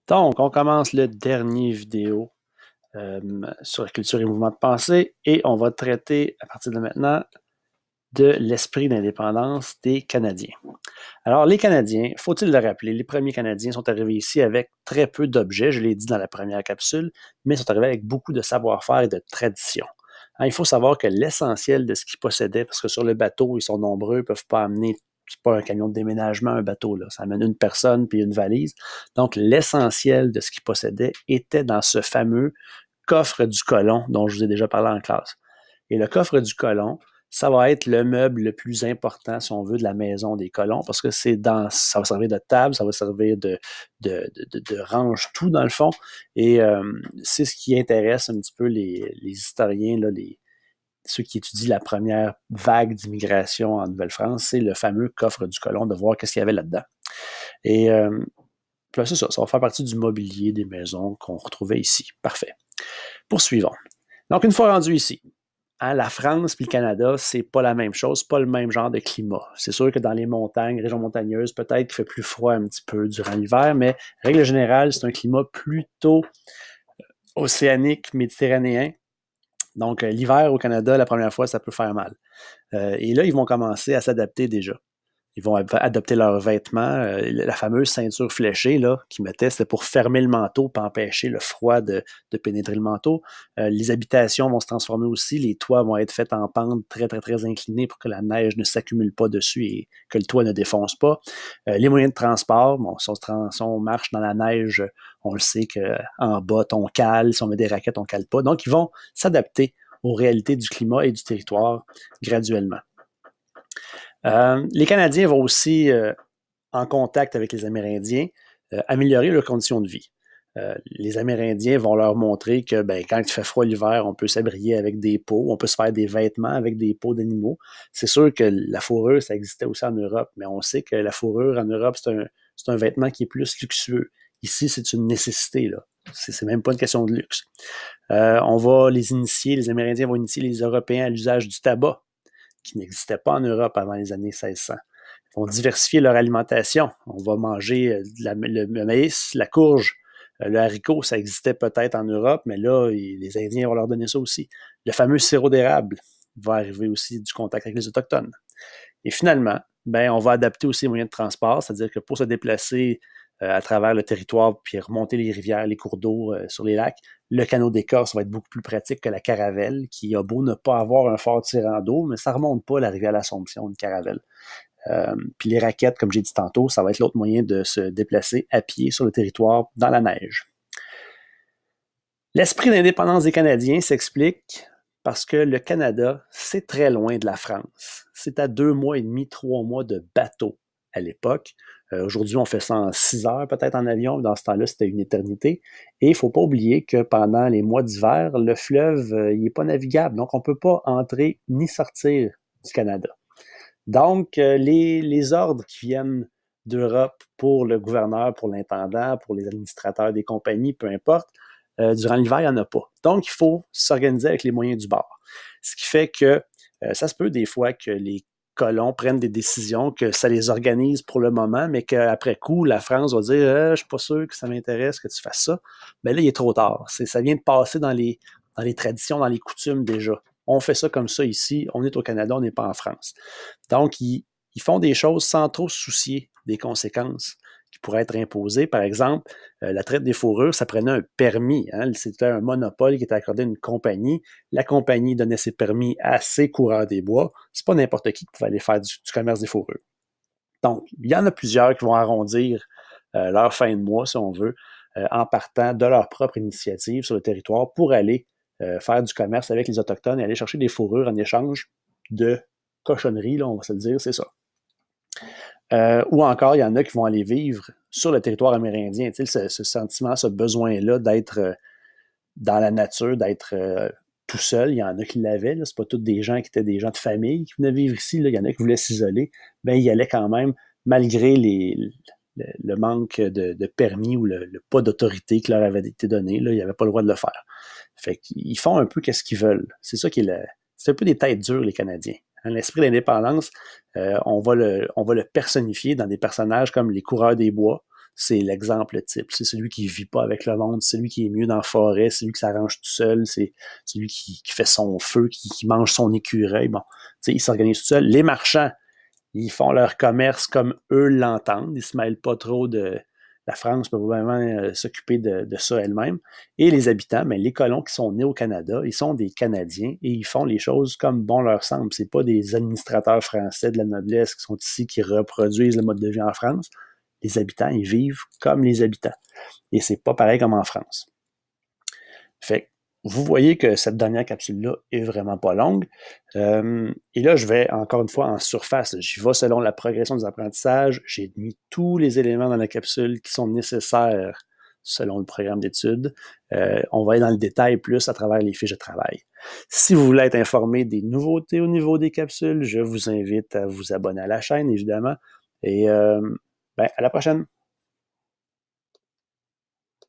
Donc, on commence le dernier vidéo sur la culture et mouvement de pensée et on va traiter à partir de maintenant de l'esprit d'indépendance des Canadiens. Alors, les Canadiens, faut-il le rappeler, les premiers Canadiens sont arrivés ici avec très peu d'objets, je l'ai dit dans la première capsule, mais sont arrivés avec beaucoup de savoir-faire et de tradition. Hein, il faut savoir que l'essentiel de ce qu'ils possédaient, parce que sur le bateau, ils sont nombreux, ils ne peuvent pas amener, c'est pas un camion de déménagement, un bateau, là. Ça amène une personne puis une valise. Donc, l'essentiel de ce qu'ils possédaient était dans ce fameux coffre du colon dont je vous ai déjà parlé en classe. Et le coffre du colon, ça va être le meuble le plus important, si on veut, de la maison des colons, parce que ça va servir de table, ça va servir de range-tout, dans le fond. Et c'est ce qui intéresse un petit peu les historiens, là, ceux qui étudient la première vague d'immigration en Nouvelle-France, c'est le fameux coffre du colon, de voir qu'est-ce qu'il y avait là-dedans. Et puis c'est ça, ça va faire partie du mobilier des maisons qu'on retrouvait ici. Parfait. Poursuivons. Donc, une fois rendu ici, hein, la France puis le Canada, c'est pas la même chose, pas le même genre de climat. C'est sûr que dans les montagnes, régions montagneuses, peut-être qu'il fait plus froid un petit peu durant l'hiver, mais règle générale, c'est un climat plutôt océanique, méditerranéen. Donc, l'hiver au Canada, la première fois, ça peut faire mal. Et là, ils vont commencer à s'adapter déjà. Ils vont adopter leurs vêtements. La fameuse ceinture fléchée là, qu'ils mettaient, c'était pour fermer le manteau pour empêcher le froid de pénétrer le manteau. Les habitations vont se transformer aussi. Les toits vont être faits en pente très, très, très inclinée pour que la neige ne s'accumule pas dessus et que le toit ne défonce pas. Les moyens de transport, bon, si on marche dans la neige, on le sait qu'en bas, on cale. Si on met des raquettes, on cale pas. Donc, ils vont s'adapter aux réalités du climat et du territoire graduellement. Les Canadiens vont aussi, en contact avec les Amérindiens, améliorer leurs conditions de vie. Les Amérindiens vont leur montrer que quand il fait froid l'hiver, on peut s'abrier avec des peaux, on peut se faire des vêtements avec des peaux d'animaux. C'est sûr que la fourrure, ça existait aussi en Europe, mais on sait que la fourrure en Europe, c'est un vêtement qui est plus luxueux. Ici, c'est une nécessité, là. C'est même pas une question de luxe. On va les initier, les Amérindiens vont initier les Européens à l'usage du tabac, qui n'existait pas en Europe avant les années 1600. Ils vont diversifier leur alimentation. On va manger le maïs, la courge, le haricot, ça existait peut-être en Europe, mais là, les Indiens vont leur donner ça aussi. Le fameux sirop d'érable va arriver aussi du contact avec les Autochtones. Et finalement, on va adapter aussi les moyens de transport, c'est-à-dire que pour se déplacer à travers le territoire puis remonter les rivières, les cours d'eau sur les lacs, le canot d'écorce va être beaucoup plus pratique que la caravelle, qui a beau ne pas avoir un fort tirant d'eau, mais ça remonte pas la rivière l'Assomption, une caravelle. Puis les raquettes, comme j'ai dit tantôt, ça va être l'autre moyen de se déplacer à pied sur le territoire dans la neige. L'esprit d'indépendance des Canadiens s'explique parce que le Canada, c'est très loin de la France. C'est à 2 mois et demi, 3 mois de bateau à l'époque. Aujourd'hui, on fait ça en 6 heures peut-être en avion. Dans ce temps-là, c'était une éternité. Et il ne faut pas oublier que pendant les mois d'hiver, le fleuve, il n'est pas navigable. Donc, on ne peut pas entrer ni sortir du Canada. Donc, les ordres qui viennent d'Europe pour le gouverneur, pour l'intendant, pour les administrateurs des compagnies, peu importe, durant l'hiver, il n'y en a pas. Donc, il faut s'organiser avec les moyens du bord. Ce qui fait que ça se peut des fois que les colons prennent des décisions, que ça les organise pour le moment, mais qu'après coup, la France va dire je ne suis pas sûr que ça m'intéresse que tu fasses ça. Mais là, il est trop tard. Ça vient de passer dans les traditions, dans les coutumes déjà. On fait ça comme ça ici. On est au Canada, on n'est pas en France. Donc, ils font des choses sans trop se soucier des conséquences qui pourraient être imposées. Par exemple, la traite des fourrures, ça prenait un permis. Hein? C'était un monopole qui était accordé à une compagnie. La compagnie donnait ses permis à ses coureurs des bois. C'est pas n'importe qui pouvait aller faire du commerce des fourrures. Donc, il y en a plusieurs qui vont arrondir leur fin de mois, si on veut, en partant de leur propre initiative sur le territoire pour aller faire du commerce avec les Autochtones et aller chercher des fourrures en échange de cochonneries, là, on va se le dire, c'est ça. Ou encore, il y en a qui vont aller vivre sur le territoire amérindien. Tu sais, ce sentiment, ce besoin-là d'être dans la nature, d'être tout seul. Il y en a qui l'avaient. C'est pas tous des gens qui étaient des gens de famille qui venaient vivre ici. Là. Il y en a qui voulaient s'isoler. Ben, ils allaient quand même, malgré le manque de permis ou le pas d'autorité qui leur avait été donné. Là, ils n'avaient pas le droit de le faire. Fait qu'ils font un peu qu'est-ce qu'ils veulent. C'est ça qui est c'est un peu des têtes dures, les Canadiens. L'esprit d'indépendance, on va le personnifier dans des personnages comme les coureurs des bois. c'est l'exemple type. C'est celui qui ne vit pas avec le monde, c'est celui qui est mieux dans la forêt, c'est celui qui s'arrange tout seul, c'est celui qui fait son feu, qui mange son écureuil. Bon, il s'organise tout seul. Les marchands, ils font leur commerce comme eux l'entendent. Ils ne se mêlent pas trop de... La France peut vraiment s'occuper de ça elle-même. Et les habitants, ben, les colons qui sont nés au Canada, ils sont des Canadiens et ils font les choses comme bon leur semble. Ce n'est pas des administrateurs français de la noblesse qui sont ici, qui reproduisent le mode de vie en France. Les habitants, ils vivent comme les habitants. Et c'est pas pareil comme en France. Fait que vous voyez que cette dernière capsule-là est vraiment pas longue. Et là, je vais encore une fois en surface. J'y vais selon la progression des apprentissages. J'ai mis tous les éléments dans la capsule qui sont nécessaires selon le programme d'études. On va aller dans le détail plus à travers les fiches de travail. Si vous voulez être informé des nouveautés au niveau des capsules, je vous invite à vous abonner à la chaîne, évidemment. Et à la prochaine!